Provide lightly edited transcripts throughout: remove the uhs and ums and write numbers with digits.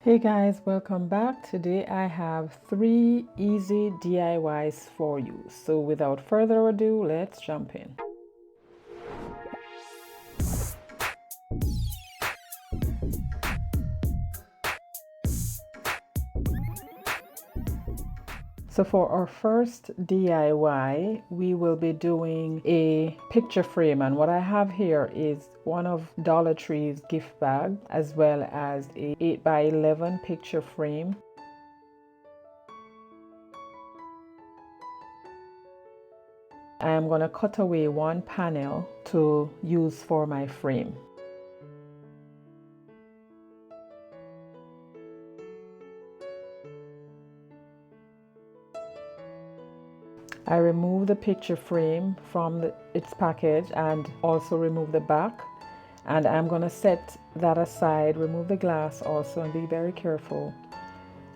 Hey guys, welcome back. Today I have 3 easy DIYs for you. So without further ado, let's jump in. So for our first DIY, we will be doing a picture frame, and what I have here is one of Dollar Tree's gift bag as well as a 8x11 picture frame. I am going to cut away one panel to use for my frame. I remove the picture frame from its package and also remove the back, and I'm going to set that aside, remove the glass also, and be very careful.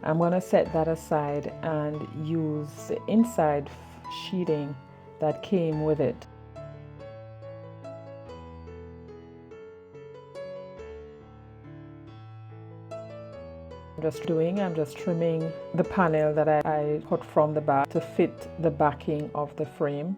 I'm going to set that aside and use the inside sheeting that came with it. I'm just trimming the panel that I cut from the back to fit the backing of the frame.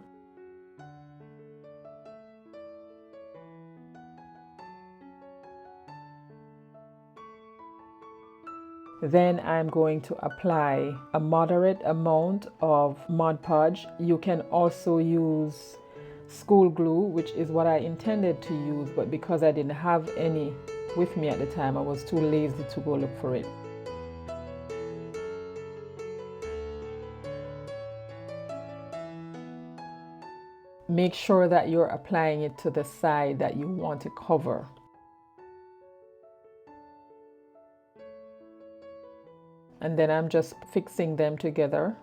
Then I'm going to apply a moderate amount of Mod Podge. You can also use school glue, which is what I intended to use, but because I didn't have any with me at the time, I was too lazy to go look for it. Make sure that you're applying it to the side that you want to cover. And then I'm just fixing them together.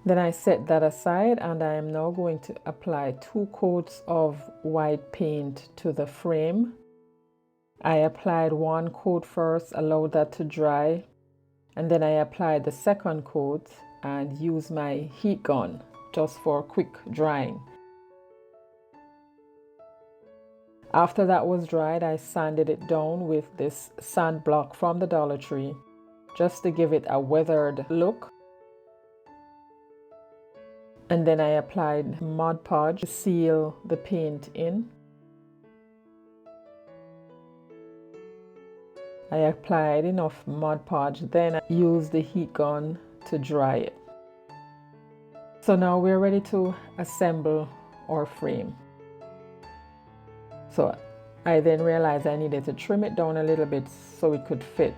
Then I set that aside, and I am now going to apply 2 coats of white paint to the frame. I applied 1 coat first, allowed that to dry, and then I applied the second coat and use my heat gun just for quick drying. After that was dried, I sanded it down with this sand block from the Dollar Tree just to give it a weathered look. And then I applied Mod Podge to seal the paint in. I applied enough Mod Podge, then I used the heat gun to dry it. So now we're ready to assemble our frame. So I then realized I needed to trim it down a little bit so it could fit.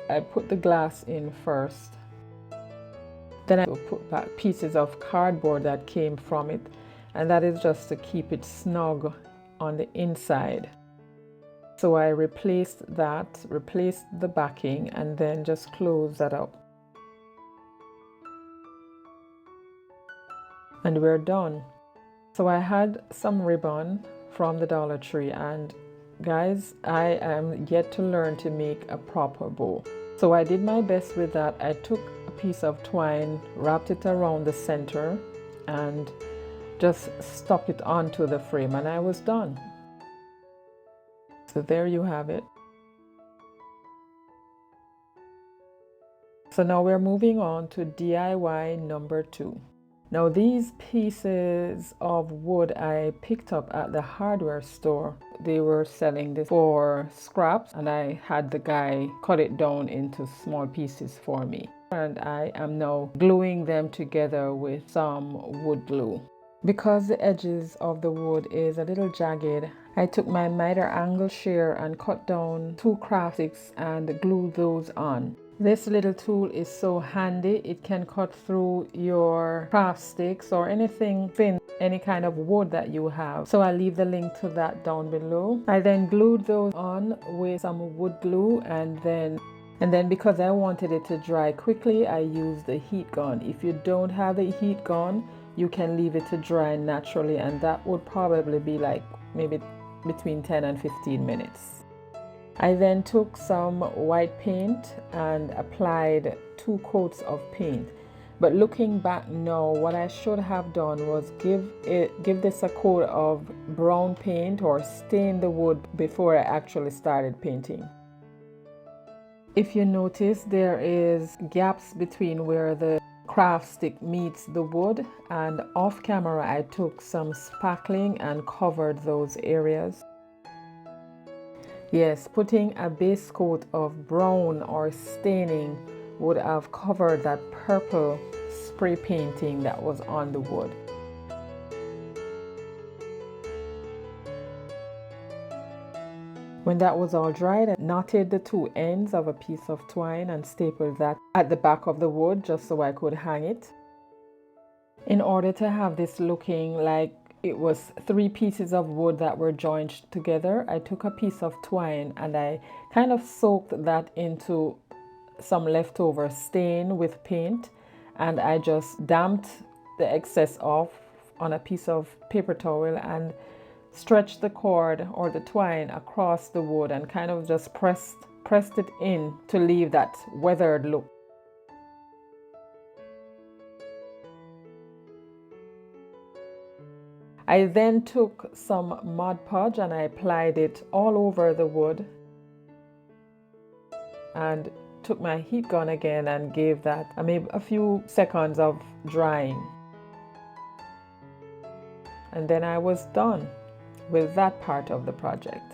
I put the glass in first. Then I put back pieces of cardboard that came from it, and that is just to keep it snug on the inside. So I replaced the backing, and then just close that up. And we're done. So I had some ribbon from the Dollar Tree, and guys, I am yet to learn to make a proper bow. So I did my best with that. I took a piece of twine, wrapped it around the center, and just stuck it onto the frame, and I was done. So there you have it. So now we're moving on to DIY number 2. Now these pieces of wood I picked up at the hardware store. They were selling this for scraps, and I had the guy cut it down into small pieces for me. And I am now gluing them together with some wood glue. Because the edges of the wood is a little jagged, I took my miter angle shear and cut down 2 craft sticks and glued those on. This little tool is so handy. It can cut through your craft sticks or anything thin, any kind of wood that you have. So I'll leave the link to that down below. I then glued those on with some wood glue, and then because I wanted it to dry quickly, I used the heat gun. If you don't have the heat gun, you can leave it to dry naturally, and that would probably be like maybe between 10 and 15 minutes. I then took some white paint and applied 2 coats of paint. But looking back now, what I should have done was give this a coat of brown paint or stain the wood before I actually started painting. If you notice, there is gaps between where the craft stick meets the wood, and off camera I took some spackling and covered those areas. Yes, putting a base coat of brown or staining would have covered that purple spray painting that was on the wood. When that was all dried, I knotted the two ends of a piece of twine and stapled that at the back of the wood just so I could hang it. In order to have this looking like it was three pieces of wood that were joined together, I took a piece of twine and I kind of soaked that into some leftover stain with paint, and I just damped the excess off on a piece of paper towel and stretched the cord or the twine across the wood and kind of just pressed it in to leave that weathered look. I then took some Mod Podge and I applied it all over the wood and took my heat gun again and gave that maybe a few seconds of drying. And then I was done with that part of the project.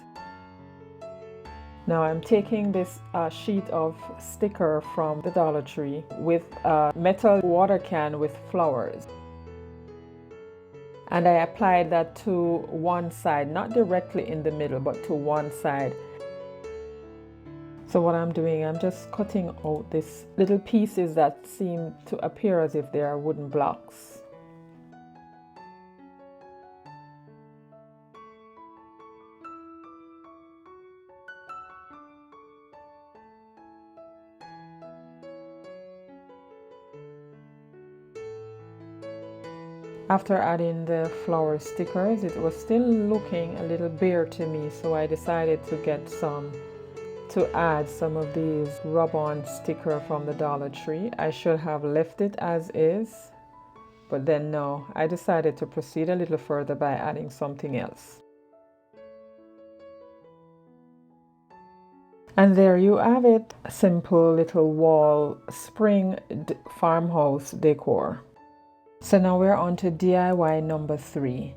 Now I'm taking this sheet of sticker from the Dollar Tree with a metal water can with flowers. And I applied that to one side, not directly in the middle, but to one side. So what I'm doing, I'm just cutting out these little pieces that seem to appear as if they are wooden blocks. After adding the flower stickers, it was still looking a little bare to me, so I decided to add some of these rub-on sticker from the Dollar Tree. I should have left it as is, but then no, I decided to proceed a little further by adding something else. And there you have it, a simple little wall spring farmhouse decor. So now we're on to DIY number 3.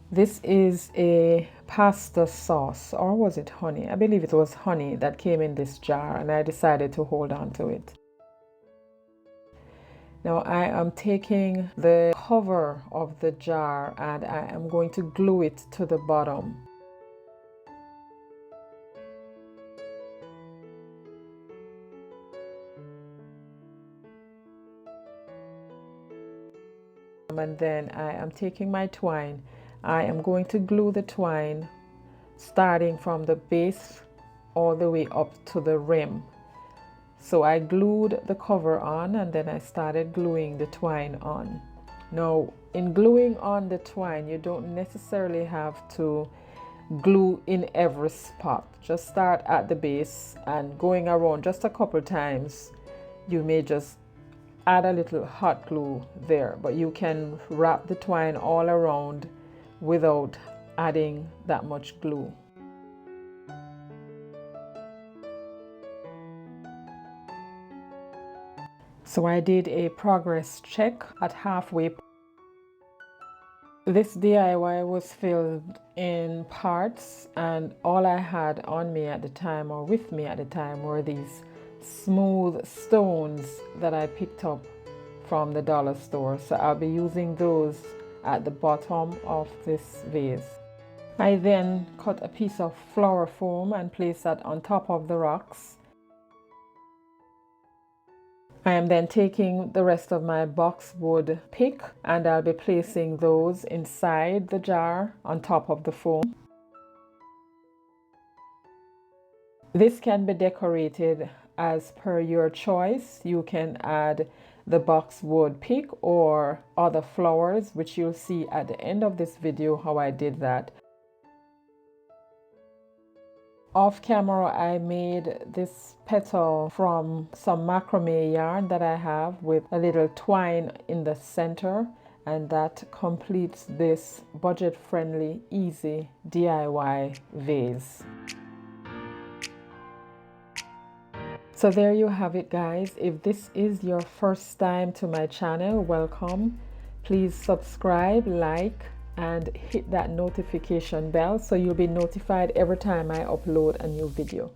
This is a pasta sauce, or was it honey? I believe it was honey that came in this jar, and I decided to hold on to it. Now I am taking the cover of the jar and I am going to glue it to the bottom. And then I am taking my twine. I am going to glue the twine starting from the base all the way up to the rim. So I glued the cover on and then I started gluing the twine on. Now in gluing on the twine, you don't necessarily have to glue in every spot. Just start at the base and going around just a couple times. You may just add a little hot glue there, but you can wrap the twine all around without adding that much glue. So I did a progress check at halfway. This DIY was filled in parts, and all I had on me at the time, or with me at the time, were these smooth stones that I picked up from the dollar store. So I'll be using those at the bottom of this vase. I then cut a piece of flower foam and placed that on top of the rocks. I am then taking the rest of my boxwood pick and I'll be placing those inside the jar on top of the foam. This can be decorated as per your choice. You can add the boxwood pick or other flowers, which you'll see at the end of this video how I did that. Off camera, I made this petal from some macrame yarn that I have with a little twine in the center, and that completes this budget-friendly, easy DIY vase. So there you have it, guys. If this is your first time to my channel, welcome. Please subscribe, like, and hit that notification bell so you'll be notified every time I upload a new video.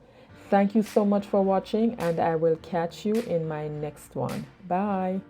Thank you so much for watching, and I will catch you in my next one. Bye.